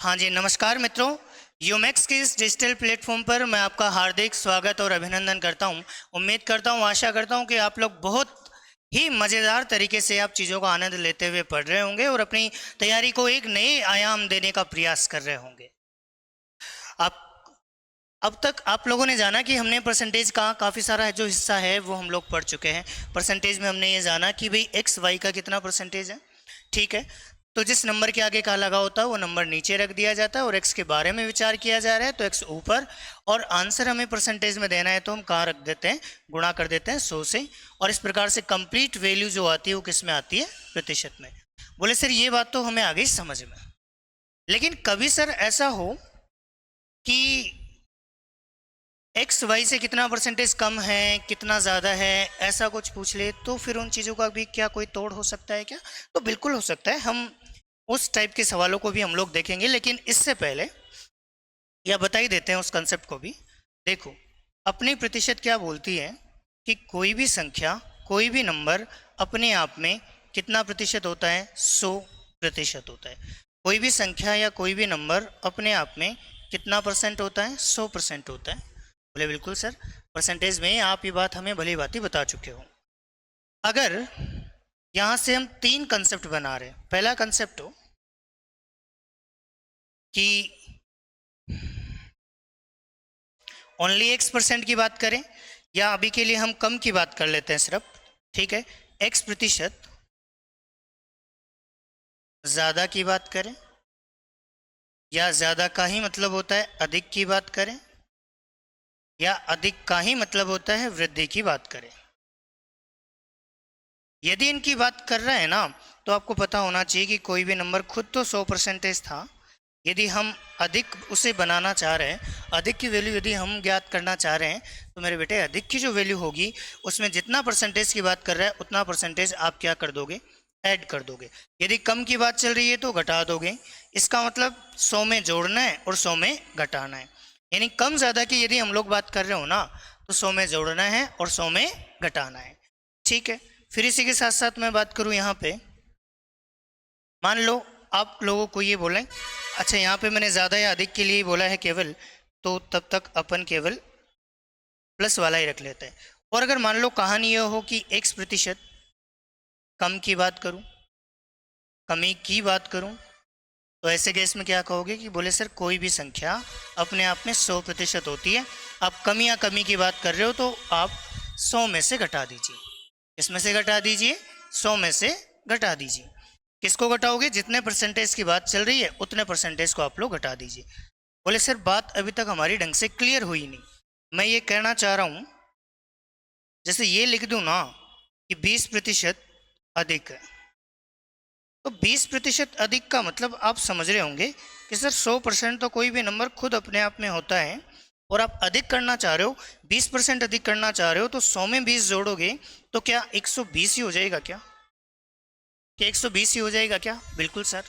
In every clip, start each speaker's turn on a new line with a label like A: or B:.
A: हाँ जी, नमस्कार मित्रों। यूमैक्स के इस डिजिटल प्लेटफॉर्म पर मैं आपका हार्दिक स्वागत और अभिनंदन करता हूँ। उम्मीद करता हूँ, आशा करता हूँ कि आप लोग बहुत ही मज़ेदार तरीके से आप चीज़ों का आनंद लेते हुए पढ़ रहे होंगे और अपनी तैयारी को एक नए आयाम देने का प्रयास कर रहे होंगे। आप अब तक आप लोगों ने जाना कि हमने परसेंटेज का काफ़ी सारा जो हिस्सा है वो हम लोग पढ़ चुके हैं। परसेंटेज में हमने ये जाना कि भाई एक्स वाई का कितना परसेंटेज है, ठीक है। तो जिस नंबर के आगे का लगा होता है वो नंबर नीचे रख दिया जाता है और एक्स के बारे में विचार किया जा रहा है तो एक्स ऊपर, और आंसर हमें परसेंटेज में देना है तो हम कहाँ रख देते हैं, गुणा कर देते हैं 100 से। और इस प्रकार से कंप्लीट वैल्यू जो आती है वो किस में आती है, प्रतिशत में। बोले सर ये बात तो हमें आ गई समझ में, लेकिन कभी सर ऐसा हो कि एक्स वाई से कितना परसेंटेज कम है, कितना ज़्यादा है, ऐसा कुछ पूछ ले तो फिर उन चीज़ों का भी क्या कोई तोड़ हो सकता है क्या? तो बिल्कुल हो सकता है। हम उस टाइप के सवालों को भी हम लोग देखेंगे, लेकिन इससे पहले या बता ही देते हैं उस कंसेप्ट को भी। देखो, अपनी प्रतिशत क्या बोलती है कि कोई भी संख्या, कोई भी नंबर अपने आप में कितना प्रतिशत होता है, 100% होता है। कोई भी संख्या या कोई भी नंबर अपने आप में कितना परसेंट होता है, 100% होता है। बोले बिल्कुल सर, परसेंटेज में आप ये बात हमें भली भांति बता चुके हो। अगर यहाँ से हम 3 कंसेप्ट बना रहे हैं। पहला कंसेप्ट हो कि ओनली x% की बात करें, या अभी के लिए हम कम की बात कर लेते हैं सिर्फ, ठीक है। x% ज़्यादा की बात करें, या ज़्यादा का ही मतलब होता है अधिक की बात करें, या अधिक का ही मतलब होता है वृद्धि की बात करें। यदि इनकी बात कर रहे हैं ना, तो आपको पता होना चाहिए कि कोई भी नंबर खुद तो 100% था। यदि हम अधिक उसे बनाना चाह रहे हैं, अधिक की वैल्यू यदि हम ज्ञात करना चाह रहे हैं, तो मेरे बेटे अधिक की जो वैल्यू होगी उसमें जितना परसेंटेज की बात कर रहा है उतना परसेंटेज आप क्या कर दोगे, ऐड कर दोगे। यदि कम की बात चल रही है तो घटा दोगे। इसका मतलब 100 में जोड़ना है और 100 में घटाना है। यानी कम ज़्यादा की यदि हम लोग बात कर रहे हो ना, तो 100 में जोड़ना है और 100 में घटाना है, ठीक है। फिर इसी के साथ साथ मैं बात करूँ यहाँ पे, मान लो आप लोगों को ये बोलें, अच्छा यहाँ पे मैंने ज़्यादा या अधिक के लिए ही बोला है केवल, तो तब तक अपन केवल प्लस वाला ही रख लेते हैं। और अगर मान लो कहानी ये हो कि x% कम की बात करूँ, कमी की बात करूँ, तो ऐसे केस में क्या कहोगे कि बोले सर कोई भी संख्या अपने आप में 100% होती है। आप कमी या कमी की बात कर रहे हो तो आप 100 में से घटा दीजिए। इसमें से घटा दीजिए, 100 में से घटा दीजिए। किसको घटाओगे, जितने परसेंटेज की बात चल रही है उतने परसेंटेज को आप लोग घटा दीजिए। बोले सर बात अभी तक हमारी ढंग से क्लियर हुई नहीं। मैं ये कहना चाह रहा हूँ, जैसे ये लिख दूँ ना कि 20% अधिक है, तो 20% अधिक का मतलब आप समझ रहे होंगे कि सर 100% तो कोई भी नंबर खुद अपने आप में होता है, और आप अधिक करना चाह रहे हो, 20% अधिक करना चाह रहे हो, तो 100 में 20 जोड़ोगे तो क्या 120 ही हो जाएगा क्या? क्या 120 ही हो जाएगा क्या? बिल्कुल सर।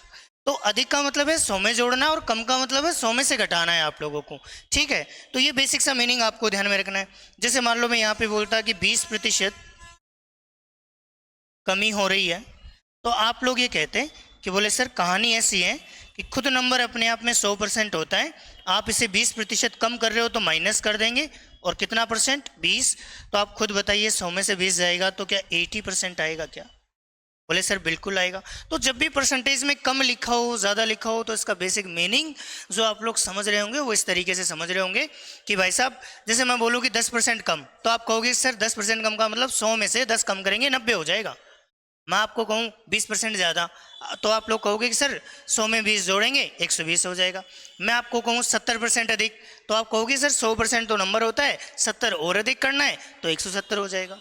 A: तो अधिक का मतलब है 100 में जोड़ना और कम का मतलब है 100 में से घटाना है आप लोगों को, ठीक है। तो ये बेसिक सा मीनिंग आपको ध्यान में रखना है। जैसे मान लो मैं यहाँ पे बोलता कि 20% कमी हो रही है, तो आप लोग ये कहते हैं कि बोले सर कहानी ऐसी है कि खुद नंबर अपने आप में 100% होता है, आप इसे 20% कम कर रहे हो तो माइनस कर देंगे, और कितना परसेंट, 20। तो आप खुद बताइए 100 में से 20 जाएगा तो क्या 80% आएगा क्या? बोले सर बिल्कुल आएगा। तो जब भी परसेंटेज में कम लिखा हो, ज़्यादा लिखा हो, तो इसका बेसिक मीनिंग जो आप लोग समझ रहे होंगे वो इस तरीके से समझ रहे होंगे कि भाई साहब, जैसे मैं बोलूँ कि 10% कम, तो आप कहोगे सर 10% कम का मतलब 100 में से 10 कम करेंगे 90 हो जाएगा। मैं आपको कहूँ 20% ज़्यादा, तो आप लोग कहोगे कि सर 100 में 20 जोड़ेंगे 120 हो जाएगा। मैं आपको कहूँ 70% अधिक, तो आप कहोगे सर 100% तो नंबर होता है, 70 और अधिक करना है तो 170 हो जाएगा।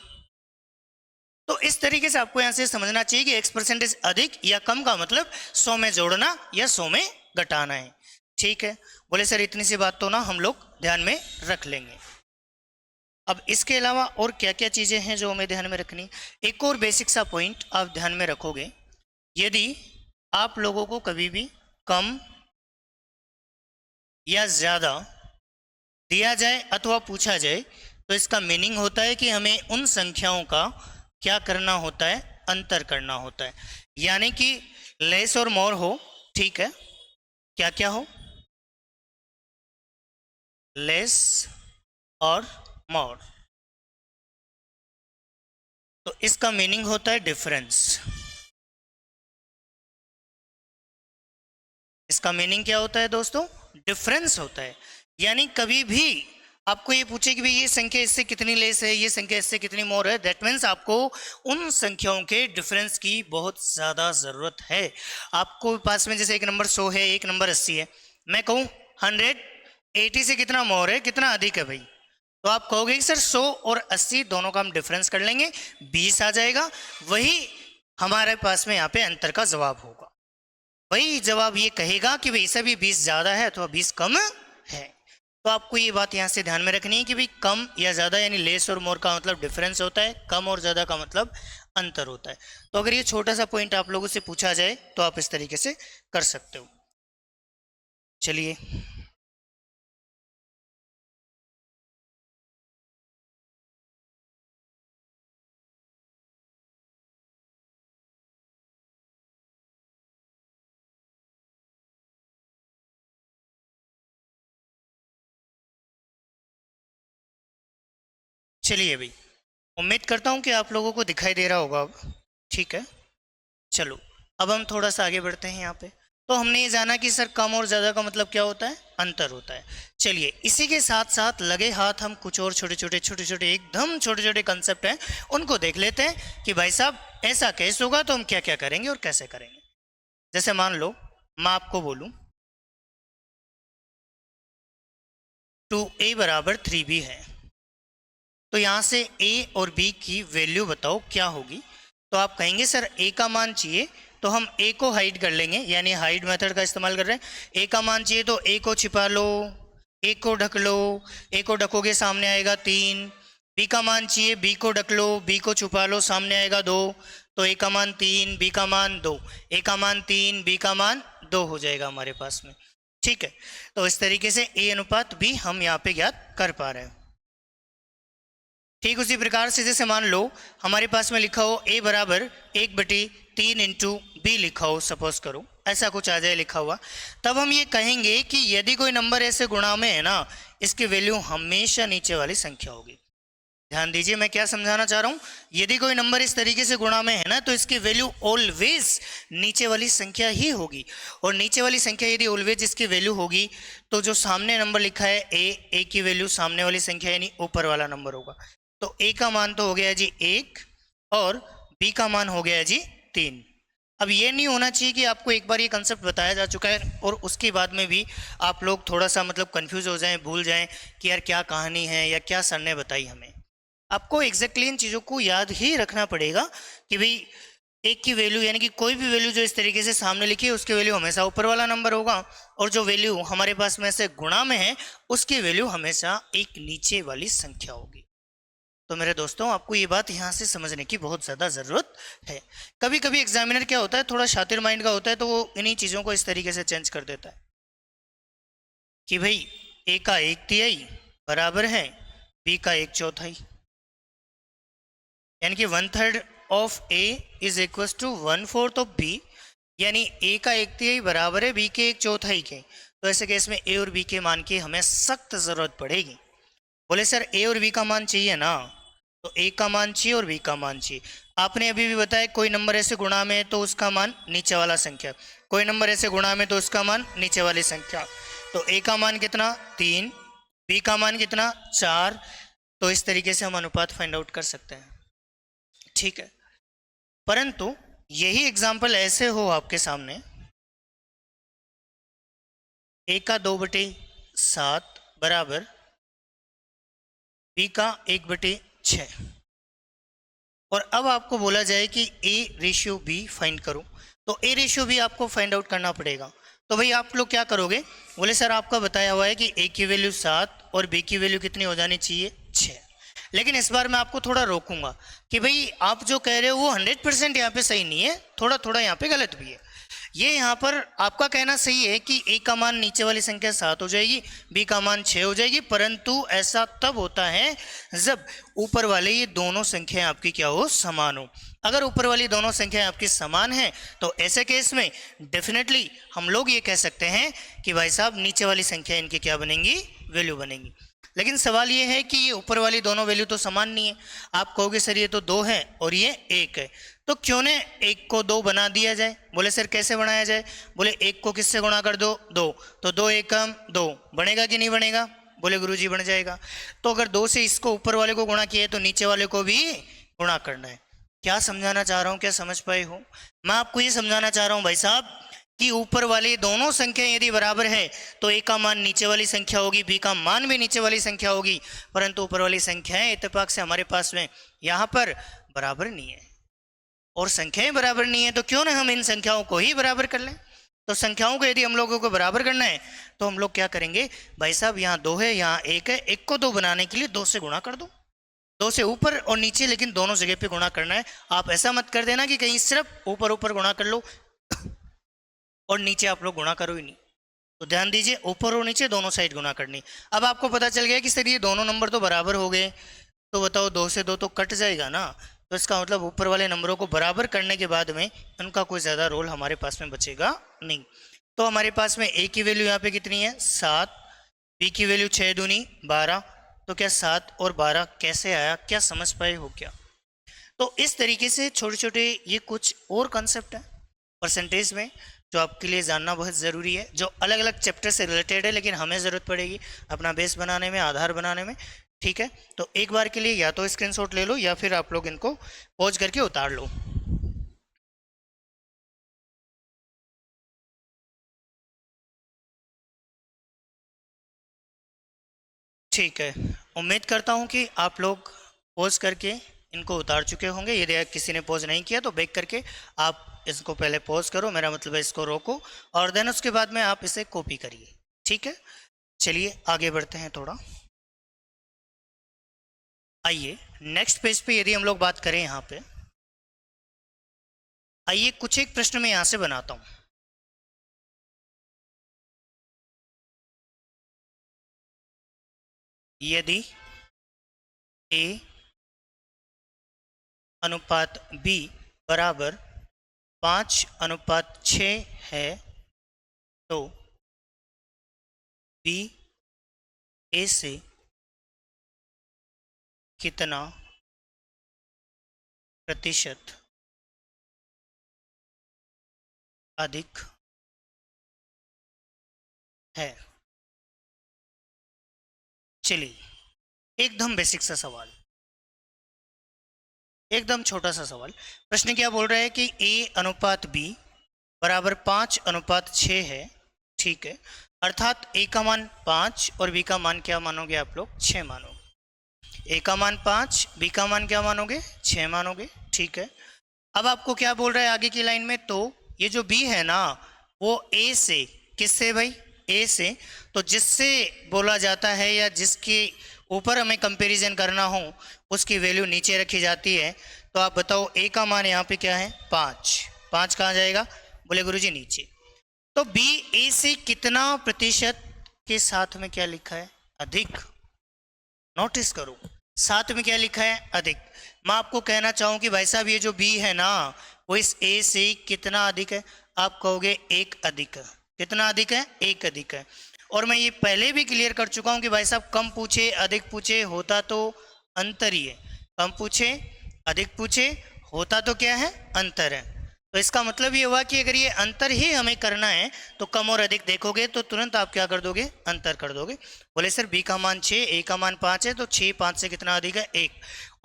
A: तो इस तरीके से आपको यहाँ से समझना चाहिए कि x% अधिक या कम का मतलब 100 में जोड़ना या 100 में घटाना है, ठीक है। बोले सर इतनी सी बात तो ना हम लोग ध्यान में रख लेंगे। अब इसके अलावा और क्या क्या चीज़ें हैं जो हमें ध्यान में रखनी। एक और बेसिक सा पॉइंट आप ध्यान में रखोगे, यदि आप लोगों को कभी भी कम या ज़्यादा दिया जाए अथवा पूछा जाए, तो इसका मीनिंग होता है कि हमें उन संख्याओं का क्या करना होता है, अंतर करना होता है। यानी कि लेस और मोर हो, ठीक है, क्या क्या हो, लेस और मोर। तो इसका मीनिंग होता है डिफरेंस। इसका मीनिंग क्या होता है दोस्तों, डिफरेंस होता है। यानी कभी भी आपको ये पूछे कि भाई ये संख्या इससे कितनी लेस है, ये संख्या इससे कितनी मोर है, दैट मीन्स आपको उन संख्याओं के डिफरेंस की बहुत ज़्यादा ज़रूरत है। आपको पास में जैसे एक नंबर 100 है, एक नंबर 80 है, मैं कहूँ 180 से कितना मोर है, कितना अधिक है भाई, तो आप कहोगे कि सर 100 और 80 दोनों का हम डिफरेंस कर लेंगे, 20 आ जाएगा। वही हमारे पास में यहाँ पे अंतर का जवाब होगा। वही जवाब ये कहेगा कि भाई सभी 20 ज़्यादा है अथवा 20 कम है। तो आपको ये बात यहाँ से ध्यान में रखनी है कि भाई कम या ज़्यादा यानी लेस और मोर का मतलब डिफरेंस होता है, कम और ज़्यादा का मतलब अंतर होता है। तो अगर ये छोटा सा पॉइंट आप लोगों से पूछा जाए तो आप इस तरीके से कर सकते हो। चलिए चलिए भाई, उम्मीद करता हूँ कि आप लोगों को दिखाई दे रहा होगा अब। ठीक है, चलो अब हम थोड़ा सा आगे बढ़ते हैं यहाँ पे। तो हमने ये जाना कि सर कम और ज़्यादा का मतलब क्या होता है, अंतर होता है। चलिए इसी के साथ साथ लगे हाथ हम कुछ और छोटे छोटे एकदम छोटे छोटे कंसेप्ट हैं, उनको देख लेते हैं कि भाई साहब ऐसा केस होगा तो हम क्या क्या करेंगे और कैसे करेंगे। जैसे मान लो मैं आपको बोलूँ 2a बराबर 3b है, तो यहाँ से a और b की वैल्यू बताओ क्या होगी। तो आप कहेंगे सर a का मान चाहिए, तो हम a को हाइड कर लेंगे, यानी हाइड मेथड का इस्तेमाल कर रहे हैं। a का मान चाहिए तो a को छिपा लो, a को ढक लो, a को ढकोगे सामने आएगा 3। b का मान चाहिए, b को ढक लो, b को छुपा लो, सामने आएगा 2। तो a का मान 3, b का मान 2, a का मान 3, b का मान 2 हो जाएगा हमारे पास में। ठीक है, तो इस तरीके से a अनुपात b हम यहाँ पे ज्ञात कर पा रहे हैं। ठीक उसी प्रकार से जैसे मान लो हमारे पास में लिखा हो a बराबर 1/3 इंटू बी लिखा हो, सपोज करो ऐसा कुछ आ जाए लिखा हुआ, तब हम ये कहेंगे कि यदि कोई नंबर ऐसे गुणा में है ना, इसकी वैल्यू हमेशा नीचे वाली संख्या होगी। ध्यान दीजिए मैं क्या समझाना चाह रहा हूँ, यदि कोई नंबर इस तरीके से गुणा में है ना, तो इसकी वैल्यू ऑलवेज नीचे वाली संख्या ही होगी। और नीचे वाली संख्या यदि ऑलवेज इसकी वैल्यू होगी, तो जो सामने नंबर लिखा है ए की वैल्यू सामने वाली संख्या यानी ऊपर वाला नंबर होगा। तो ए का मान तो हो गया जी 1 और बी का मान हो गया जी 3। अब ये नहीं होना चाहिए कि आपको एक बार ये कंसेप्ट बताया जा चुका है और उसके बाद में भी आप लोग थोड़ा सा मतलब कंफ्यूज हो जाएं, भूल जाएं कि यार क्या कहानी है या क्या सर ने बताई हमें। आपको एग्जैक्टली इन चीज़ों को याद ही रखना पड़ेगा कि भाई एक की वैल्यू यानी कि कोई भी वैल्यू जो इस तरीके से सामने लिखी है उसकी वैल्यू हमेशा ऊपर वाला नंबर होगा, और जो वैल्यू हमारे पास में से गुणा में है उसकी वैल्यू हमेशा एक नीचे वाली संख्या होगी। तो मेरे दोस्तों आपको ये बात यहाँ से समझने की बहुत ज़्यादा ज़रूरत है। कभी कभी एग्जामिनर क्या होता है, थोड़ा शातिर माइंड का होता है, तो वो इन्हीं चीज़ों को इस तरीके से चेंज कर देता है कि भाई ए का 1/3 बराबर है बी का 1/4, यानी कि 1/3 of A is equal to 1/4 of B, यानी ए का 1/3 बराबर है बी के 1/4 के। तो ऐसे केस में ए और बी के मान की हमें सख्त ज़रूरत पड़ेगी। बोले सर ए और बी का मान चाहिए ना, तो ए का मान चाहिए और बी का मान चाहिए। आपने अभी भी बताया कोई नंबर ऐसे गुणा में है तो उसका मान नीचे वाला संख्या, कोई नंबर ऐसे गुणा में तो उसका मान नीचे वाली संख्या। तो ए का मान कितना 3, बी का मान कितना 4। तो इस तरीके से हम अनुपात फाइंड आउट कर सकते हैं। ठीक है, परंतु यही एग्जाम्पल ऐसे हो आपके सामने ए का 2/7 बराबर बी का 1/6, और अब आपको बोला जाए कि ए रेशियो बी फाइंड करो, तो ए रेशियो बी आपको फाइंड आउट करना पड़ेगा। तो भाई आप लोग क्या करोगे, बोले सर आपका बताया हुआ है कि ए की वैल्यू 7 और बी की वैल्यू कितनी हो जानी चाहिए 6। लेकिन इस बार मैं आपको थोड़ा रोकूंगा कि भाई आप जो कह रहे हो वो 100% यहाँ पे सही नहीं है, थोड़ा थोड़ा यहाँ पे गलत भी है। ये यहाँ पर आपका कहना सही है कि ए का मान नीचे वाली संख्या 7 हो जाएगी, बी का मान 6 हो जाएगी, परंतु ऐसा तब होता है जब ऊपर वाले ये दोनों संख्याएं आपकी क्या हो, समान हो। अगर ऊपर वाली दोनों संख्याएं आपकी समान हैं तो ऐसे केस में डेफिनेटली हम लोग ये कह सकते हैं कि भाई साहब नीचे वाली संख्या इनकी क्या बनेंगी, वैल्यू बनेंगी। लेकिन सवाल ये है कि ये ऊपर वाली दोनों वैल्यू तो समान नहीं है। आप कहोगे सर ये तो 2 है और ये 1 है, तो क्यों ने 1 को 2 बना दिया जाए। बोले सर कैसे बनाया जाए। बोले 1 को किससे गुणा कर दो, 2, तो 2 एकम 2 बनेगा कि नहीं बनेगा। बोले गुरुजी बन जाएगा। तो अगर 2 से इसको ऊपर वाले को गुणा किया है तो नीचे वाले को भी गुणा करना है। क्या समझाना चाह रहा हूँ, क्या समझ पाए हो। मैं आपको ये समझाना चाह रहा हूँ भाई साहब कि ऊपर वाली दोनों संख्या यदि बराबर है तो ए का मान नीचे वाली संख्या होगी, बी का मान भी नीचे वाली संख्या होगी, परंतु ऊपर वाली संख्याएं इत्तेफाक से हमारे पास में यहाँ पर बराबर नहीं है और संख्याएं बराबर नहीं है, तो क्यों ना हम इन संख्याओं को ही बराबर कर लें। तो संख्याओं को यदि हम लोगों को बराबर करना है तो हम लोग क्या करेंगे, भाई साहब यहाँ 2 है यहाँ 1 है, 1 को 2 बनाने के लिए 2 से गुणा कर दो, 2 से ऊपर और नीचे, लेकिन दोनों जगह पे गुणा करना है। आप ऐसा मत कर देना कि कहीं सिर्फ ऊपर ऊपर गुणा कर लो और नीचे आप लोग गुणा करो ही नहीं। तो ध्यान दीजिए, ऊपर और नीचे दोनों साइड गुणा करनी। अब आपको पता चल गया कि सर ये दोनों नंबर तो बराबर हो गए, तो बताओ 2 से 2 तो कट जाएगा ना, तो इसका मतलब ऊपर वाले नंबरों को बराबर करने के बाद में उनका कोई ज़्यादा रोल हमारे पास में बचेगा नहीं। तो हमारे पास में ए की वैल्यू यहाँ पे कितनी है 7, बी की वैल्यू 6 दूनी 12, तो क्या 7 और 12 कैसे आया, क्या समझ पाए हो क्या। तो इस तरीके से छोटे छोटे ये कुछ और कंसेप्ट है परसेंटेज में जो आपके लिए जानना बहुत ज़रूरी है, जो अलग अलग चैप्टर से रिलेटेड है, लेकिन हमें ज़रूरत पड़ेगी अपना बेस बनाने में, आधार बनाने में। ठीक है, तो एक बार के लिए या तो स्क्रीनशॉट ले लो या फिर आप लोग इनको पॉज करके उतार लो। ठीक है, उम्मीद करता हूँ कि आप लोग पॉज करके इनको उतार चुके होंगे। यदि किसी ने पॉज नहीं किया तो बैक करके आप इसको पहले पॉज करो, मेरा मतलब है इसको रोको, और देन उसके बाद में आप इसे कॉपी करिए। ठीक है, चलिए आगे बढ़ते हैं थोड़ा। आइए नेक्स्ट पेज पे यदि हम लोग बात करें यहाँ पे, आइए कुछ एक प्रश्न मैं यहाँ से बनाता हूँ। यदि A अनुपात B बराबर 5:6 है तो B A से कितना प्रतिशत अधिक है। चलिए एकदम बेसिक सा सवाल, एकदम छोटा सा सवाल। प्रश्न क्या बोल रहा है कि A अनुपात B बराबर 5:6 है। ठीक है, अर्थात A का मान 5 और B का मान क्या मानोगे आप लोग, 6 मानोगे। A का मान 5, B का मान क्या मानोगे, 6 मानोगे। ठीक है, अब आपको क्या बोल रहा है आगे की लाइन में, तो ये जो B है ना वो A से, किससे भाई, A से, तो जिससे बोला जाता है या जिसके ऊपर हमें कंपैरिजन करना हो उसकी वैल्यू नीचे रखी जाती है। तो आप बताओ A का मान यहाँ पे क्या है 5, 5 कहाँ जाएगा, बोले गुरुजी नीचे। तो B A से कितना प्रतिशत के साथ में क्या लिखा है, अधिक। नोटिस करो साथ में क्या लिखा है, अधिक। मैं आपको कहना चाहूँ कि भाई साहब ये जो B है ना वो इस A से कितना अधिक है, आप कहोगे 1 अधिक है। कितना अधिक है, 1 अधिक है। और मैं ये पहले भी क्लियर कर चुका हूँ कि भाई साहब कम पूछे अधिक पूछे होता तो अंतर ही है, कम पूछे अधिक पूछे होता तो क्या है, अंतर है। तो इसका मतलब ये हुआ कि अगर ये अंतर ही हमें करना है तो कम और अधिक देखोगे तो तुरंत आप क्या कर दोगे, अंतर कर दोगे। बोले सर B का मान 6, A का मान 5 है, तो 6 5 से कितना अधिक है, 1।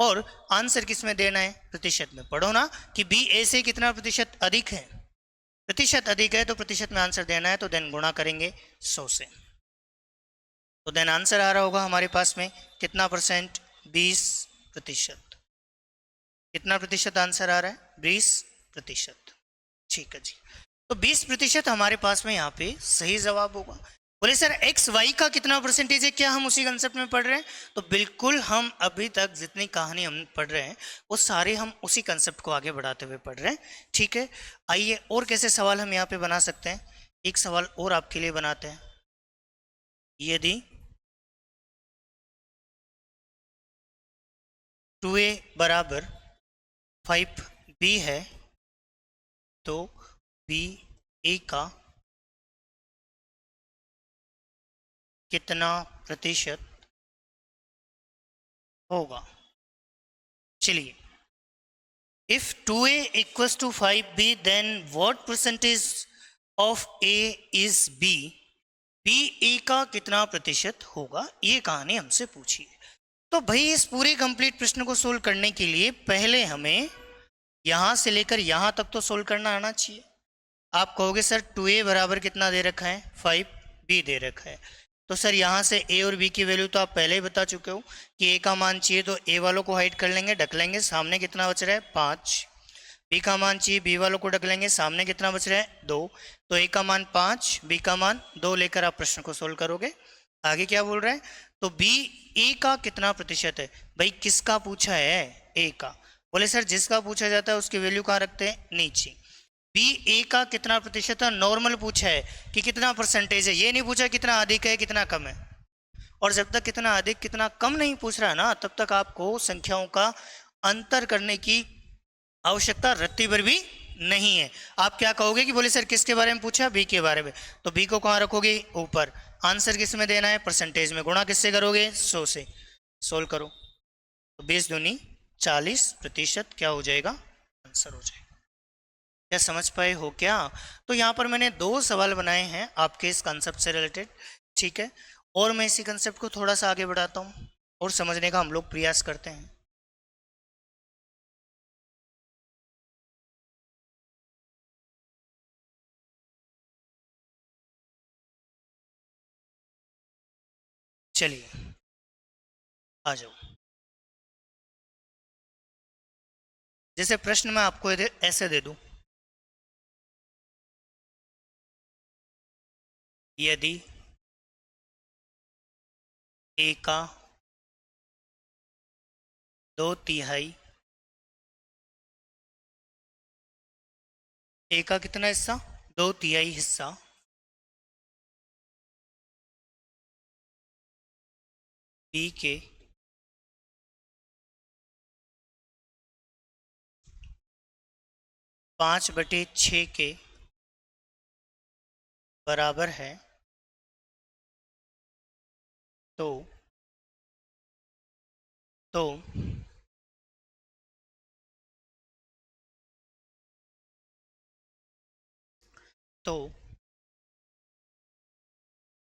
A: और आंसर किस में देना है, प्रतिशत में। पढ़ो ना कि B A से कितना प्रतिशत अधिक है, प्रतिशत अधिक है, तो प्रतिशत में आंसर देना है, तो देन गुणा करेंगे 100 से। तो देन आंसर आ रहा होगा हमारे पास में कितना परसेंट, 20%। कितना प्रतिशत आंसर आ रहा है, 20%। ठीक है जी, तो 20% हमारे पास में यहाँ पे सही जवाब होगा। बोले सर एक्स वाई का कितना परसेंटेज है, क्या हम उसी कंसेप्ट में पढ़ रहे हैं? तो बिल्कुल, हम अभी तक जितनी कहानी हम पढ़ रहे हैं वो सारे हम उसी कंसेप्ट को आगे बढ़ाते हुए पढ़ रहे हैं। ठीक है, आइए और कैसे सवाल हम यहाँ पे बना सकते हैं। एक सवाल और आपके लिए बनाते हैं। यदि 2a बराबर 5b है तो b a का कितना प्रतिशत होगा? चलिए, if 2a equals to 5b then what percentage of a is b? b a का कितना प्रतिशत होगा, ये कहानी हमसे पूछी है। तो भाई इस पूरे कंप्लीट प्रश्न को सोल्व करने के लिए पहले हमें यहां से लेकर यहां तक तो सोल्व करना आना चाहिए। आप कहोगे सर 2a बराबर कितना दे रखा है, 5b दे रखा है। तो सर यहाँ से a और b की वैल्यू तो आप पहले ही बता चुके हो कि a का मान चाहिए तो a वालों को हाइड कर लेंगे, ढक लेंगे, सामने कितना बच रहा है 5। b का मान चाहिए, b वालों को ढक लेंगे, सामने कितना बच रहा है 2। तो a का मान 5, b का मान 2 लेकर आप प्रश्न को सोल्व करोगे। आगे क्या बोल रहा है, तो b a का कितना प्रतिशत है। भाई किसका पूछा है, a का। बोले सर जिसका पूछा जाता है उसकी वैल्यू कहाँ रखते हैं, नीचे। बी ए का कितना प्रतिशत है, नॉर्मल पूछा है कि कितना परसेंटेज है, ये नहीं पूछा कितना अधिक है कितना कम है। और जब तक कितना अधिक कितना कम नहीं पूछ रहा है ना, तब तक आपको संख्याओं का अंतर करने की आवश्यकता रत्ती भर भी नहीं है। आप क्या कहोगे कि बोले सर किसके बारे में पूछा, बी के बारे में, तो बी को कहाँ रखोगे, ऊपर। आंसर किस में देना है, परसेंटेज में। गुणा किससे करोगे, 100 से। सोल्व करो तो 20 दूनी 40% क्या हो जाएगा, आंसर हो जाएगा। क्या समझ पाए हो क्या? तो यहाँ पर मैंने 2 सवाल बनाए हैं आपके इस कंसेप्ट से रिलेटेड। ठीक है, और मैं इसी कंसेप्ट को थोड़ा सा आगे बढ़ाता हूँ और समझने का हम लोग प्रयास करते हैं। चलिए आ जाओ। जैसे प्रश्न मैं आपको ऐसे दे दूं, यदि ए का 2/3, ए का कितना हिस्सा, 2/3 हिस्सा बी के 5/6 के बराबर है, तो तो तो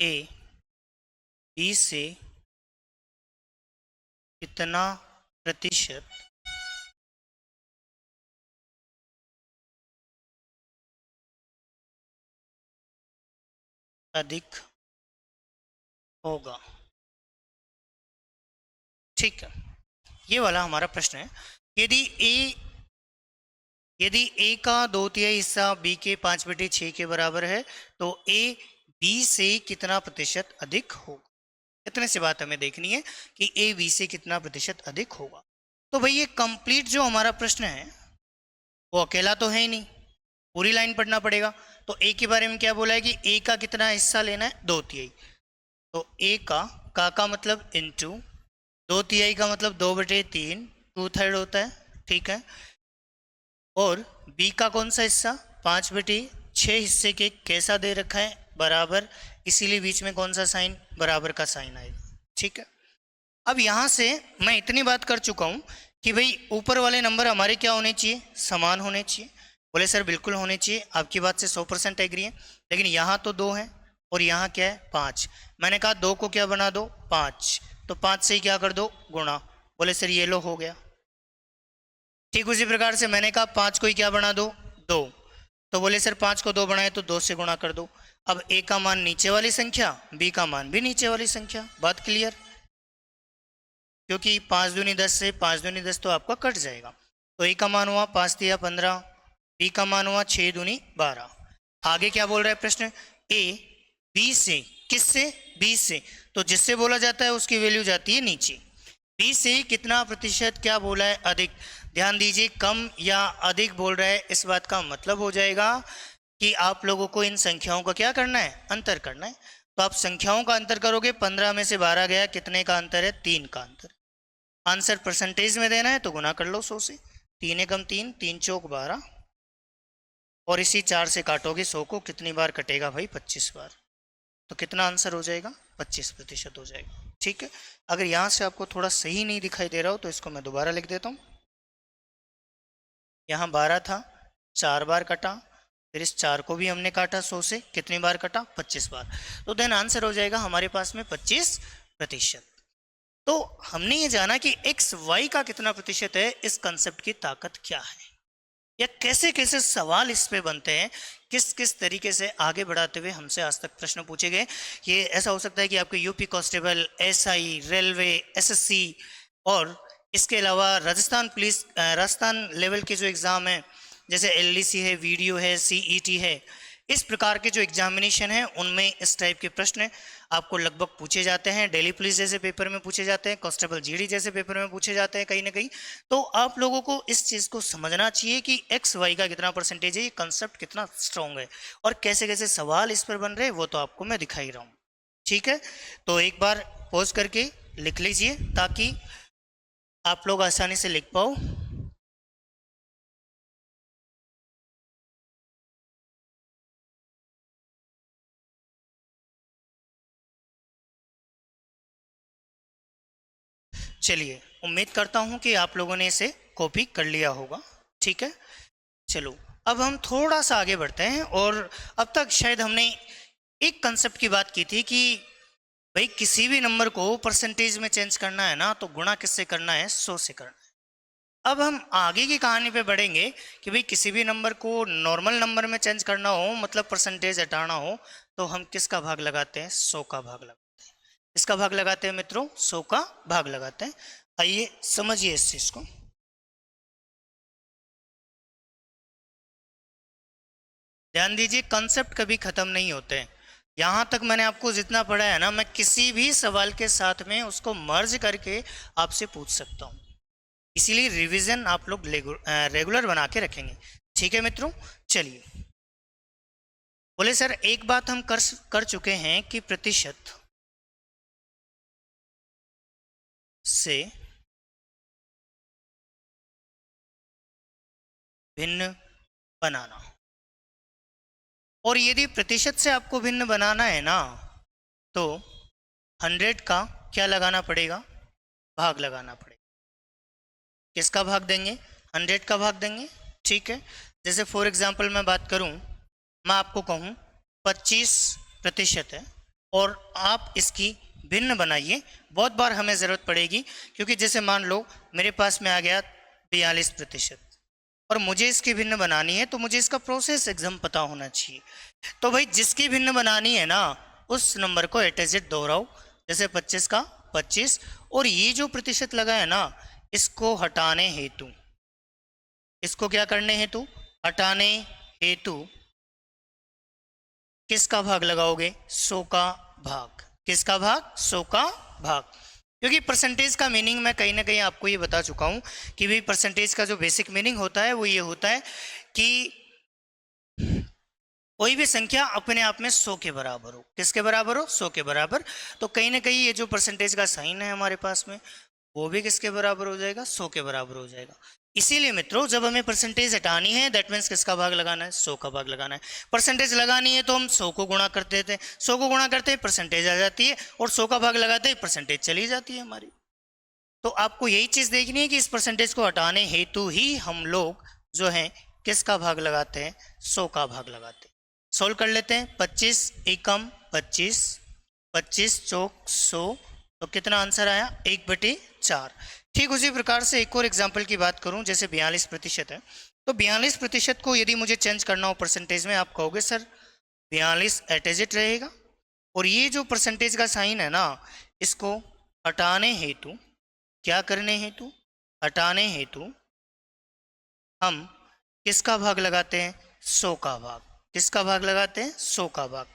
A: ए बी से कितना प्रतिशत अधिक होगा। ठीक है, ये वाला हमारा प्रश्न है। यदि ए का 2/3 हिस्सा बी के 5/6 के बराबर है, तो ए बी से कितना प्रतिशत अधिक होगा। इतने से बात हमें देखनी है कि ए बी से कितना प्रतिशत अधिक होगा। तो भाई ये कंप्लीट जो हमारा प्रश्न है वो अकेला तो है ही नहीं, पूरी लाइन पढ़ना पड़ेगा। तो ए के बारे में क्या बोला है कि ए का कितना हिस्सा लेना है, 2/3। तो ए का मतलब इंटू 2/3 का मतलब 2/3, 2/3 होता है। ठीक है, और बी का कौन सा हिस्सा, 5/6 हिस्से के कैसा दे रखा है, बराबर, इसीलिए बीच में कौन सा साइन, बराबर का साइन आएगा। ठीक है, अब यहाँ से मैं इतनी बात कर चुका हूँ कि भाई ऊपर वाले नंबर हमारे क्या होने चाहिए, समान होने चाहिए। बोले सर बिल्कुल होने चाहिए, आपकी बात से 100% एग्री है। लेकिन यहाँ तो 2 है और यहाँ क्या है 5। मैंने कहा 2 को क्या बना दो 5, तो 5 से ही क्या कर दो गुणा। बोले सर ये लो हो गया। ठीक उसी प्रकार से मैंने कहा 5 को ही क्या बना दो 2, तो बोले सर 5 को 2 बनाए तो 2 से गुणा कर दो। अब ए का मान नीचे वाली संख्या, बी का मान भी नीचे वाली संख्या, बात क्लियर। क्योंकि 5 दूनी 10 से 5 दूनी 10 तो आपका कट जाएगा। तो ए का मान हुआ 5×3 15, बी का मान हुआ 6×2 12। आगे क्या बोल रहा है प्रश्न, ए 20 से, किससे? 20 से, तो जिससे बोला जाता है उसकी वैल्यू जाती है नीचे। 20 से कितना प्रतिशत क्या बोला है? अधिक। ध्यान दीजिए, कम या अधिक बोल रहा है, इस बात का मतलब हो जाएगा कि आप लोगों को इन संख्याओं का क्या करना है? अंतर करना है। तो आप संख्याओं का अंतर करोगे, 15 में से 12 गया, कितने का अंतर है? 3 का अंतर। आंसर परसेंटेज में देना है तो गुना कर लो 100 से, 3 एकम 3, 3 चौक 12, और इसी 4 से काटोगे 100 को, कितनी बार कटेगा भाई? 25 बार। तो कितना आंसर हो जाएगा? 25% हो जाएगा। ठीक है, अगर यहाँ से आपको थोड़ा सही नहीं दिखाई दे रहा हो तो इसको मैं दोबारा लिख देता हूँ। यहाँ 12 था, 4 बार कटा, फिर इस 4 को भी हमने काटा 100 से, कितनी बार कटा? 25 बार। तो देन आंसर हो जाएगा हमारे पास में 25%। तो हमने ये जाना कि एक्स वाई का कितना प्रतिशत है, इस कंसेप्ट की ताकत क्या है, या कैसे कैसे सवाल इस पे बनते हैं, किस किस तरीके से आगे बढ़ाते हुए हमसे आज तक प्रश्न पूछे गए। ये ऐसा हो सकता है कि आपके UP constable, SI, railway, SSC, और इसके अलावा राजस्थान लेवल के जो एग्ज़ाम है, जैसे एलडीसी है, वीडियो है, सीईटी है, इस प्रकार के जो एग्जामिनेशन है उनमें इस टाइप के प्रश्न आपको लगभग पूछे जाते हैं। दिल्ली पुलिस जैसे पेपर में पूछे जाते हैं, कांस्टेबल जीडी जैसे पेपर में पूछे जाते हैं कहीं ना कहीं। तो आप लोगों को इस चीज़ को समझना चाहिए कि एक्स वाई का कितना परसेंटेज है, ये कंसेप्ट कितना स्ट्रॉन्ग है, और कैसे कैसे सवाल इस पर बन रहे हैं वो तो आपको मैं दिखा ही रहा हूँ। ठीक है, तो एक बार पॉज करके लिख लीजिए ताकि आप लोग आसानी से लिख पाओ। चलिए, उम्मीद करता हूं कि आप लोगों ने इसे कॉपी कर लिया होगा। ठीक है, चलो अब हम थोड़ा सा आगे बढ़ते हैं। और अब तक शायद हमने एक कंसेप्ट की बात की थी कि भाई किसी भी नंबर को परसेंटेज में चेंज करना है ना, तो गुणा किससे करना है? 100 से करना है। अब हम आगे की कहानी पे बढ़ेंगे कि भाई किसी भी नंबर को नॉर्मल नंबर में चेंज करना हो, मतलब परसेंटेज हटाना हो, तो हम किसका भाग लगाते हैं? 100 का भाग लगाते हैं। इसका भाग लगाते हैं मित्रों, 100 का भाग लगाते हैं। आइए समझिए इस चीज को। ध्यान दीजिए, कंसेप्ट कभी खत्म नहीं होते हैं। यहां तक मैंने आपको जितना पढ़ा है ना, मैं किसी भी सवाल के साथ में उसको मर्ज करके आपसे पूछ सकता हूं। इसीलिए रिवीजन आप लोग रेगुलर बना के रखेंगे। ठीक है मित्रों, चलिए। बोले सर, एक बात हम कर चुके हैं कि प्रतिशत से भिन्न बनाना, और यदि प्रतिशत से आपको भिन्न बनाना है ना, तो 100 का क्या लगाना पड़ेगा? भाग लगाना पड़ेगा। किसका भाग देंगे? 100 का भाग देंगे। ठीक है, जैसे फॉर एग्जाम्पल मैं बात करूं, मैं आपको कहूं 25% है, और आप इसकी भिन्न बनाइए। बहुत बार हमें ज़रूरत पड़ेगी, क्योंकि जैसे मान लो मेरे पास में आ गया 42%, और मुझे इसकी भिन्न बनानी है, तो मुझे इसका प्रोसेस एकदम पता होना चाहिए। तो भाई जिसकी भिन्न बनानी है ना, उस नंबर को एट एज इट दोहराओ। जैसे 25 का 25, और ये जो प्रतिशत लगा है ना, इसको हटाने हेतु, इसको क्या करने हेतु? हटाने हेतु किसका भाग लगाओगे? 100 का भाग। किसका भाग? 100 का भाग। क्योंकि परसेंटेज का मीनिंग मैं कहीं ना कहीं आपको ये बता चुका हूं कि भाई परसेंटेज का जो बेसिक मीनिंग होता है वो ये होता है कि कोई भी संख्या अपने आप में 100 के बराबर हो। किसके बराबर हो? 100 के बराबर। तो कहीं ना कहीं ये जो परसेंटेज का साइन है हमारे पास में, वो भी किसके बराबर हो जाएगा? 100 के बराबर हो जाएगा। इसीलिए मित्रों, जब हमें परसेंटेज हटानी है, दैट मीन्स किसका भाग लगाना है? 100 का भाग लगाना है। परसेंटेज लगानी है तो हम 100 को गुणा कर देते हैं, 100 को गुणा करते हैं परसेंटेज आ जाती है, और 100 का भाग लगाते हैं परसेंटेज चली जाती है हमारी। तो आपको यही चीज देखनी है कि इस परसेंटेज को हटाने हेतु ही हम लोग जो है किसका भाग लगाते हैं? 100 का भाग लगाते हैं। सोल्व कर लेते हैं। 25 एकम 25, 25 चौक 100, तो कितना आंसर आया? 1/4। ठीक उसी प्रकार से एक और एग्जाम्पल की बात करूं, जैसे 42% है, तो 42% को यदि मुझे चेंज करना हो परसेंटेज में, आप कहोगे सर 42 एट एज इट रहेगा, और ये जो परसेंटेज का साइन है ना, इसको हटाने हेतु, क्या करने हेतु? हटाने हेतु हम किसका भाग लगाते हैं? 100 का भाग। किसका भाग लगाते हैं? 100 का भाग।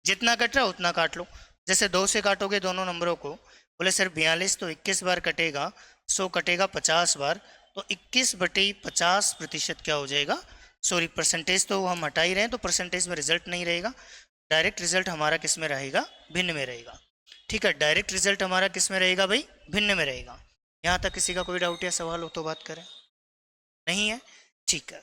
A: जितना कट रहा है उतना काट लो। जैसे 2 से काटोगे दोनों नंबरों को, बोले सर 42 तो 21 बार कटेगा, 100 कटेगा 50 बार, तो 21/50% क्या हो जाएगा, सॉरी परसेंटेज तो हम हटा ही रहे हैं, तो परसेंटेज में रिजल्ट नहीं रहेगा, डायरेक्ट रिजल्ट हमारा किस में रहेगा, भिन्न में रहेगा। ठीक है, डायरेक्ट रिजल्ट हमारा किस में रहेगा भाई, भिन्न में रहेगा। यहाँ तक किसी का कोई डाउट या सवाल हो तो बात करें, नहीं है? ठीक है,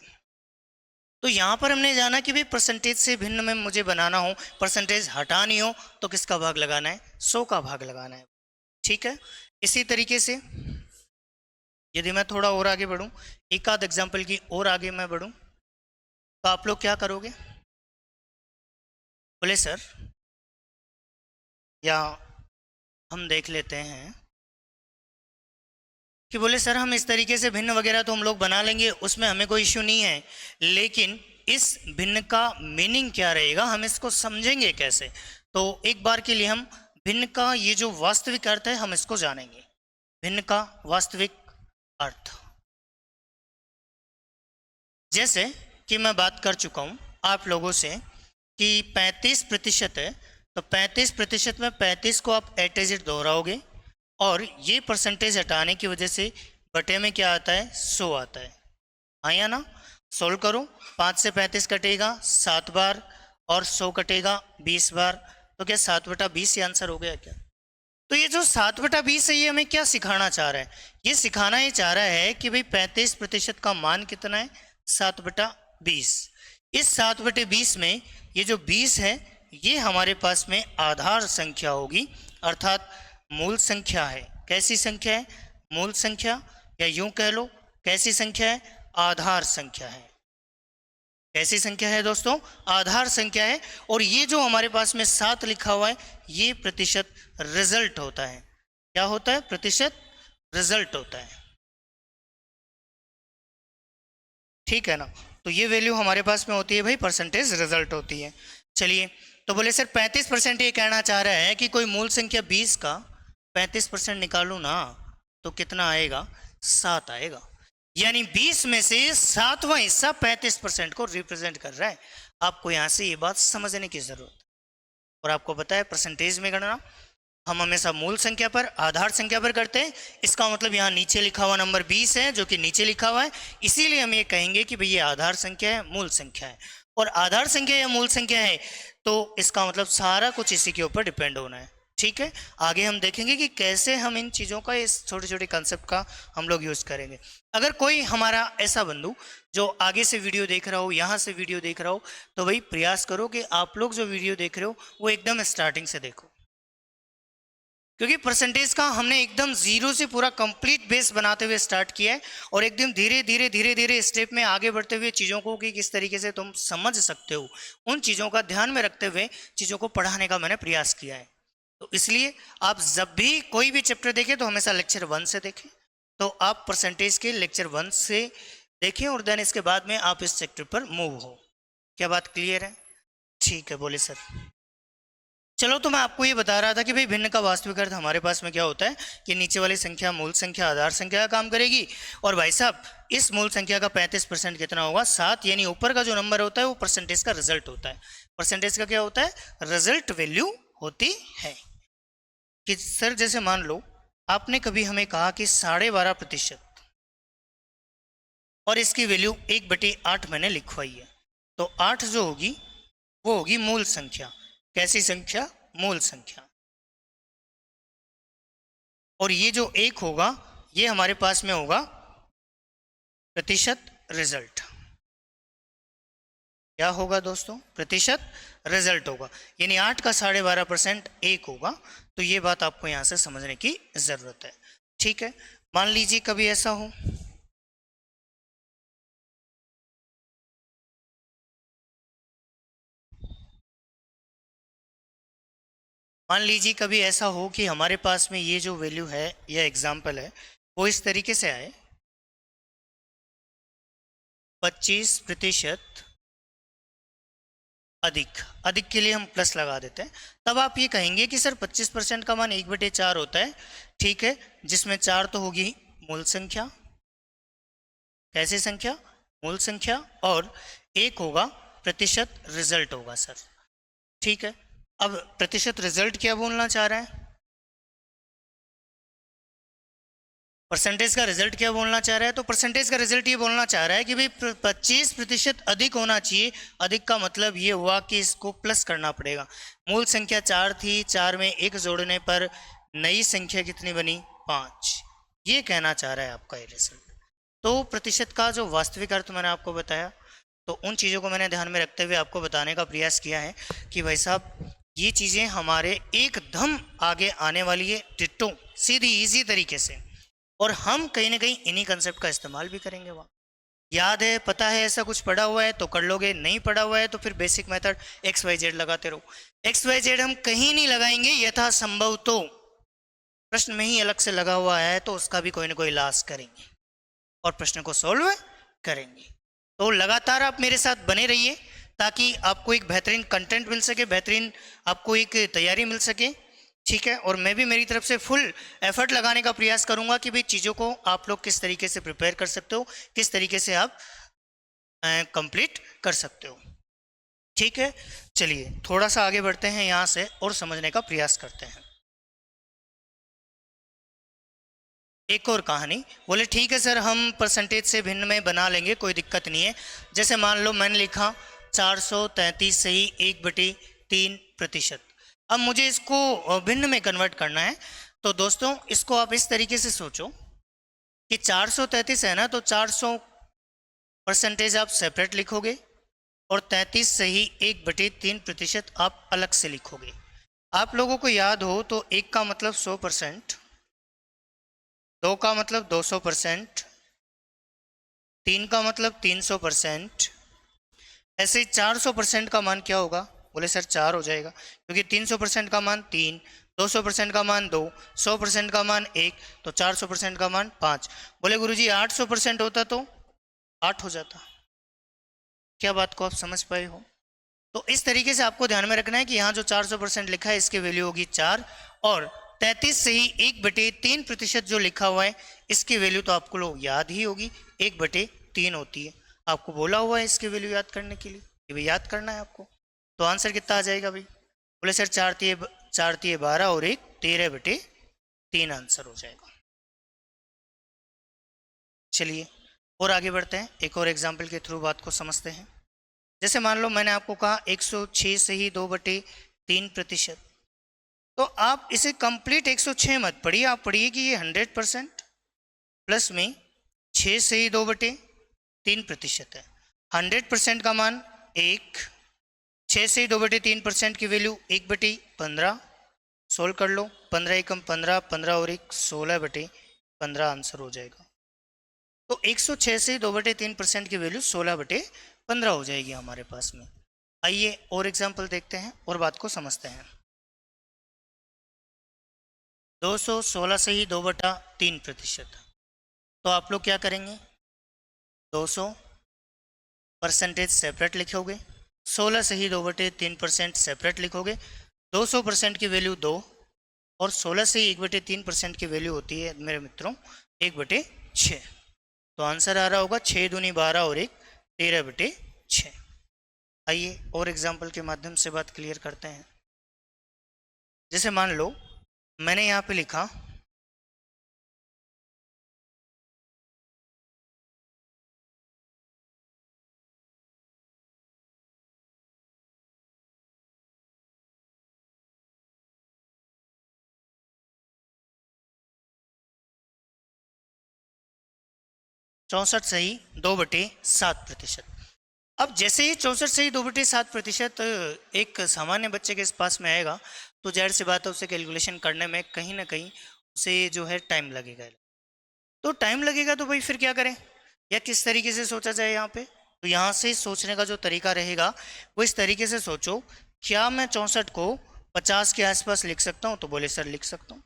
A: तो यहाँ पर हमने जाना कि भाई परसेंटेज से भिन्न में मुझे बनाना हो, परसेंटेज हटानी हो, तो किसका भाग लगाना है, 100 का भाग लगाना है। ठीक है, इसी तरीके से यदि मैं थोड़ा और आगे बढ़ूं, एक आध एग्जाम्पल की और आगे मैं बढ़ूं, तो आप लोग क्या करोगे, बोले सर, या हम देख लेते हैं कि बोले सर हम इस तरीके से भिन्न वगैरह तो हम लोग बना लेंगे, उसमें हमें कोई इश्यू नहीं है, लेकिन इस भिन्न का मीनिंग क्या रहेगा, हम इसको समझेंगे कैसे। तो एक बार के लिए हम भिन्न का ये जो वास्तविक अर्थ है हम इसको जानेंगे। भिन्न का वास्तविक अर्थ, जैसे कि मैं बात कर चुका हूं आप लोगों से कि 35% है, तो 35% में 35 को आप एट एज इट दोहराओगे, और ये परसेंटेज हटाने की वजह से बटे में क्या आता है, 100 आता है। हाँ या ना? सोल्व करो, 5 से 35 कटेगा 7 बार, और 100 कटेगा 20 बार, तो क्या 7/20 ये आंसर हो गया क्या? तो ये जो 7/20 है ये हमें क्या सिखाना चाह रहा है, ये सिखाना ये चाह रहा है कि भाई 35% का मान कितना है, 7/20। इस 7/20 में ये जो 20 है ये हमारे पास में आधार संख्या होगी, अर्थात मूल संख्या है। कैसी संख्या है, मूल संख्या, या यूं कह लो कैसी संख्या है, आधार संख्या है। कैसी संख्या है दोस्तों, आधार संख्या है। और ये जो हमारे पास में 7 लिखा हुआ है ये प्रतिशत रिजल्ट होता है। क्या होता है, प्रतिशत रिजल्ट होता है। ठीक है ना? तो ये वैल्यू हमारे पास में होती है भाई, परसेंटेज रिजल्ट होती है। चलिए, तो बोले सर 35% ये कहना चाह रहा है कि कोई मूल संख्या 20 का 35% निकालू ना तो कितना आएगा, 7 आएगा। यानी 20 में से 7वां हिस्सा 35% को रिप्रेजेंट कर रहा है। आपको यहां से ये बात समझने की जरूरत है। और आपको पता है परसेंटेज में गणना हम हमेशा मूल संख्या पर, आधार संख्या पर करते हैं। इसका मतलब यहाँ नीचे लिखा हुआ नंबर 20 है जो कि नीचे लिखा हुआ है, इसीलिए हम ये कहेंगे कि भाई ये आधार संख्या है, मूल संख्या है। और आधार संख्या या मूल संख्या है तो इसका मतलब सारा कुछ इसी के ऊपर डिपेंड होना है। ठीक है, आगे हम देखेंगे कि कैसे हम इन चीज़ों का, इस छोटे छोटे कंसेप्ट का हम लोग यूज़ करेंगे। अगर कोई हमारा ऐसा बंधु जो आगे से वीडियो देख रहा हो, यहाँ से वीडियो देख रहा हो, तो भाई प्रयास करो कि आप लोग जो वीडियो देख रहे हो वो एकदम स्टार्टिंग से देखो, क्योंकि परसेंटेज का हमने एकदम जीरो से पूरा कंप्लीट बेस बनाते हुए स्टार्ट किया है, और एकदम धीरे धीरे धीरे धीरे स्टेप में आगे बढ़ते हुए चीज़ों को कि किस तरीके से तुम समझ सकते हो, उन चीज़ों का ध्यान में रखते हुए चीज़ों को पढ़ाने का मैंने प्रयास किया है। तो इसलिए आप जब भी कोई भी चैप्टर देखें तो हमेशा लेक्चर 1 से देखें। तो आप परसेंटेज के लेक्चर 1 से देखें और देन इसके बाद में आप इस चैप्टर पर मूव हो। क्या बात क्लियर है? ठीक है, बोले सर। चलो, तो मैं आपको ये बता रहा था कि भाई भिन्न का वास्तविक अर्थ हमारे पास में क्या होता है कि नीचे वाली संख्या मूल संख्या आधार संख्या का काम करेगी, और भाई साहब इस मूल संख्या का 35% कितना होगा, 7, यानी ऊपर का जो नंबर होता है वो परसेंटेज का रिजल्ट होता है। परसेंटेज का क्या होता है, रिजल्ट वैल्यू होती है। कि सर जैसे मान लो आपने कभी हमें कहा कि 12.5%, और इसकी वैल्यू 1/8 मैंने लिखवाई है, तो 8 जो होगी वो होगी मूल संख्या। कैसी संख्या, मूल संख्या। और ये जो 1 होगा ये हमारे पास में होगा प्रतिशत रिजल्ट। क्या होगा दोस्तों, प्रतिशत रिजल्ट होगा, यानी 8 का 12.5% 1 होगा। तो ये बात आपको यहां से समझने की जरूरत है। ठीक है, मान लीजिए कभी ऐसा हो, मान लीजिए कभी ऐसा हो कि हमारे पास में ये जो वैल्यू है या एग्जाम्पल है वो इस तरीके से आए, 25% अधिक, अधिक के लिए हम प्लस लगा देते हैं। तब आप ये कहेंगे कि सर 25% का मान 1/4 होता है। ठीक है, जिसमें 4 तो होगी मूल संख्या। कैसी संख्या, मूल संख्या, और 1 होगा प्रतिशत रिजल्ट होगा सर। ठीक है, अब प्रतिशत रिजल्ट क्या बोलना चाह रहा है, परसेंटेज का रिजल्ट क्या बोलना चाह रहा है, तो परसेंटेज का रिजल्ट ये बोलना चाह रहा है कि भाई 25% अधिक होना चाहिए। अधिक का मतलब ये हुआ कि इसको प्लस करना पड़ेगा। मूल संख्या 4 थी, 4 में 1 जोड़ने पर नई संख्या कितनी बनी, 5। ये कहना चाह रहा है आपका ये रिजल्ट। तो प्रतिशत का जो वास्तविक अर्थ मैंने आपको बताया, तो उन चीज़ों को मैंने ध्यान में रखते हुए आपको बताने का प्रयास किया है कि भाई साहब ये चीज़ें हमारे एकदम आगे आने वाली है, डिट्टो सीधी ईजी तरीके से, और हम कहीं ना कहीं इन्हीं कंसेप्ट का इस्तेमाल भी करेंगे। वहाँ याद है, पता है, ऐसा कुछ पढ़ा हुआ है तो कर लोगे, नहीं पढ़ा हुआ है तो फिर बेसिक मेथड XYZ लगाते रहो। XYZ हम कहीं नहीं लगाएंगे, यथासंभव तो प्रश्न में ही अलग से लगा हुआ है तो उसका भी कोई ना कोई इलाज करेंगे और प्रश्न को सॉल्व करेंगे। तो लगातार आप मेरे साथ बने रहिए ताकि आपको एक बेहतरीन कंटेंट मिल सके, बेहतरीन आपको एक तैयारी मिल सके, ठीक है। और मैं भी मेरी तरफ से फुल एफर्ट लगाने का प्रयास करूंगा कि भाई चीज़ों को आप लोग किस तरीके से प्रिपेयर कर सकते हो, किस तरीके से आप कंप्लीट कर सकते हो, ठीक है। चलिए थोड़ा सा आगे बढ़ते हैं यहाँ से और समझने का प्रयास करते हैं। एक और कहानी, बोले ठीक है सर हम परसेंटेज से भिन्न में बना लेंगे, कोई दिक्कत नहीं है। जैसे मान लो मैंने लिखा 433 से ही 1/3%। अब मुझे इसको भिन्न में कन्वर्ट करना है, तो दोस्तों इसको आप इस तरीके से सोचो कि 433 है ना, तो 400% आप सेपरेट लिखोगे और 33 से ही 1/3% आप अलग से लिखोगे। आप लोगों को याद हो तो 1 का मतलब 100%, 2 का मतलब 200%, 3 का मतलब 300%, ऐसे 400% का मान क्या होगा, बोले सर 4 हो जाएगा, क्योंकि 300% का मान 3, 200% का मान 2, 100% का मान 1, तो 400% का मान 5। बोले गुरुजी 800% होता तो 8 हो जाता। क्या बात को आप समझ पाए हो? तो इस तरीके से आपको ध्यान में रखना है कि यहाँ जो 400% लिखा है इसकी वैल्यू होगी 4, और 33 से ही 1/3% जो लिखा हुआ है इसकी वैल्यू तो आपको लोग याद ही होगी, 1/3 होती है। आपको बोला हुआ है इसकी वैल्यू याद करने के लिए, ये भी याद करना है आपको। तो आंसर कितना आ जाएगा भाई, बोले सर 4 तिये 12 और 1 13/3 आंसर हो जाएगा। चलिए और आगे बढ़ते हैं, एक और एग्जाम्पल के थ्रू बात को समझते हैं। जैसे मान लो मैंने आपको कहा 106 से ही 2/3%, तो आप इसे कंप्लीट 106 मत पढ़िए, आप पढ़िए कि ये 100% प्लस में 6 से ही 2/3% है। 100% का मान 1, 6 से ही 2/3% की वैल्यू 1/15, सोल्व कर लो, 15 एकम 15, 15 और 1 16/15 आंसर हो जाएगा। तो 106 से 2/3% की वैल्यू 16/15 हो जाएगी हमारे पास में। आइए और एग्जाम्पल देखते हैं और बात को समझते हैं। 216 से ही 2/3%, तो आप लोग क्या करेंगे, 200% सेपरेट लिखोगे, 16 से ही 2/3% सेपरेट लिखोगे, 200% की वैल्यू 2 और 16 से ही 1/3% की वैल्यू होती है मेरे मित्रों 1/6। तो आंसर आ रहा होगा 6 दूनी 12 और 1 13/6। आइए और एग्जाम्पल के माध्यम से बात क्लियर करते हैं। जैसे मान लो मैंने यहाँ पे लिखा 64 से ही 2/7%। अब जैसे ही 64 से ही 2/7% एक सामान्य बच्चे के पास में आएगा तो जाहिर सी बात है उसे कैलकुलेशन करने में कहीं ना कहीं उसे जो है टाइम लगेगा। तो टाइम लगेगा तो भाई फिर क्या करें, या किस तरीके से सोचा जाए यहाँ पे, तो यहाँ से सोचने का जो तरीका रहेगा वो इस तरीके से सोचो, क्या मैं 64 को 50 के आसपास लिख सकता हूँ, तो बोले सर लिख सकता हूँ।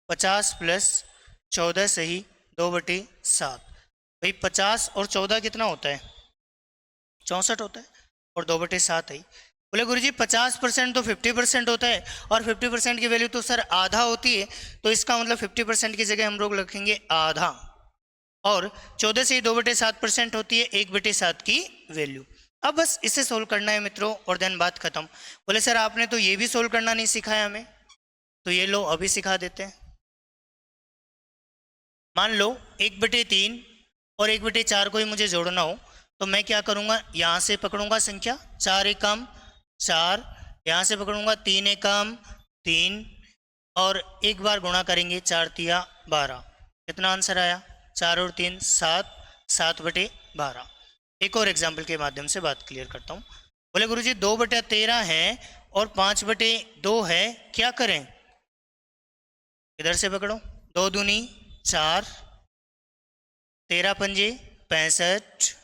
A: 50 प्लस 14 से ही 2/7, भाई 50 और 14 कितना होता है, 64 होता है, और 2/7 है। बोले गुरुजी 50% तो 50% होता है और 50% की वैल्यू तो सर आधा होती है, तो इसका मतलब 50% की जगह हम लोग लिखेंगे आधा, और 14 से ही 2/7% होती है 1/7 की वैल्यू। अब बस इसे सोल्व करना है मित्रों और देन बात खत्म। बोले सर आपने तो ये भी सोल्व करना नहीं सिखाया हमें, तो ये लो अभी सिखा देते हैं। मान लो 1/3 और 1/4 को ही मुझे जोड़ना हो, तो मैं क्या करूँगा, यहाँ से पकड़ूंगा संख्या 4 एकम 4, यहाँ से पकड़ूंगा 3 एकम 3, और एक बार गुणा करेंगे 4 तिया 12। कितना आंसर आया, 4 और 3 7, 7/12। एक और एग्जाम्पल के माध्यम से बात क्लियर करता हूँ। बोले गुरुजी 2/13 है और 5/2 है, क्या करें? इधर से पकड़ो, 2 दूनी 4, 13 पंजे 65,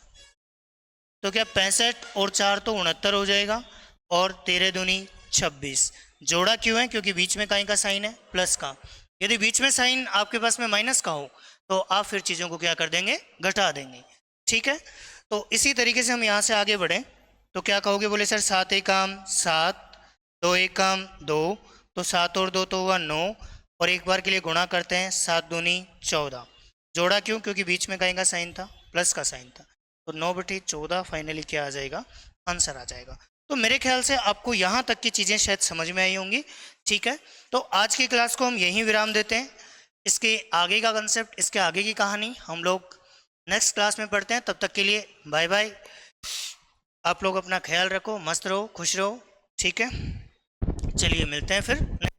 A: तो क्या 65 और 4 तो 69 हो जाएगा, और 13 दूनी 26। जोड़ा क्यों है? क्योंकि बीच में काई का साइन है, प्लस का। यदि बीच में साइन आपके पास में माइनस का हो तो आप फिर चीज़ों को क्या कर देंगे, घटा देंगे। ठीक है, तो इसी तरीके से हम यहाँ से आगे बढ़ें तो क्या कहोगे? बोले सर 7 एकम 7, 2 एकम 2, तो 7 और 2 तो हुआ 9, और एक बार के लिए गुणा करते हैं, 7 दूनी 14। जोड़ा क्यों? क्योंकि बीच में कहीं का साइन था, प्लस का साइन था, तो 9/14 फाइनली क्या आ जाएगा, आंसर आ जाएगा। तो मेरे ख्याल से आपको यहाँ तक की चीज़ें शायद समझ में आई होंगी। ठीक है, तो आज की क्लास को हम यहीं विराम देते हैं। इसके आगे का कंसेप्ट, इसके आगे की कहानी हम लोग नेक्स्ट क्लास में पढ़ते हैं। तब तक के लिए बाय बाय। आप लोग अपना ख्याल रखो, मस्त रहो, खुश रहो। ठीक है, चलिए मिलते हैं फिर।